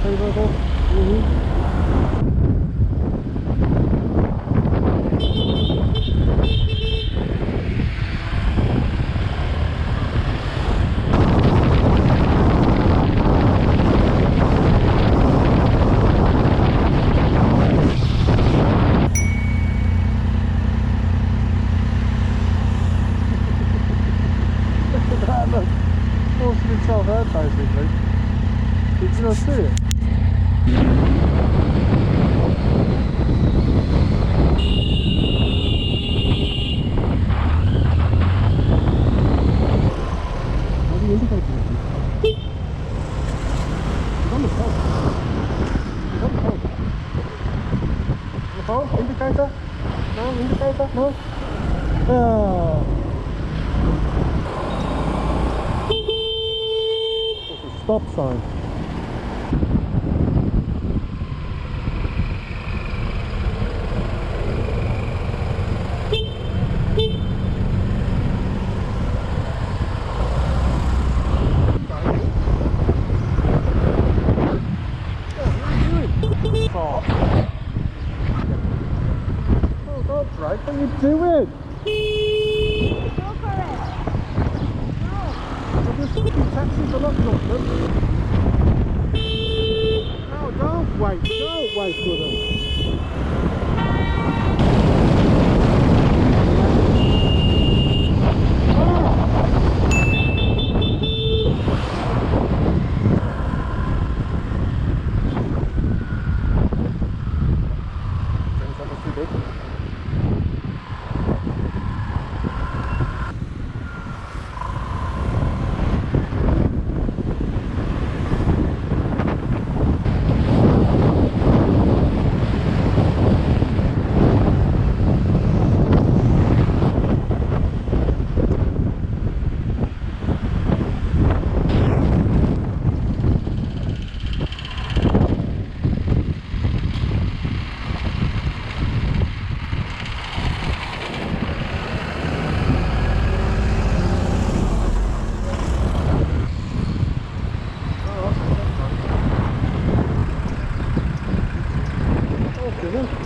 favor. That look, forcing himself out basically. Did you not see it? What are you indicating? He's on the phone. He's on the phone. On the phone? Indicator? No? Indicator? No? Ah. Stop sign. Oh, don't drag. What are you doing? Go for it. No. There's taxis are not London. No, don't wait for them. That must be big. Okay then.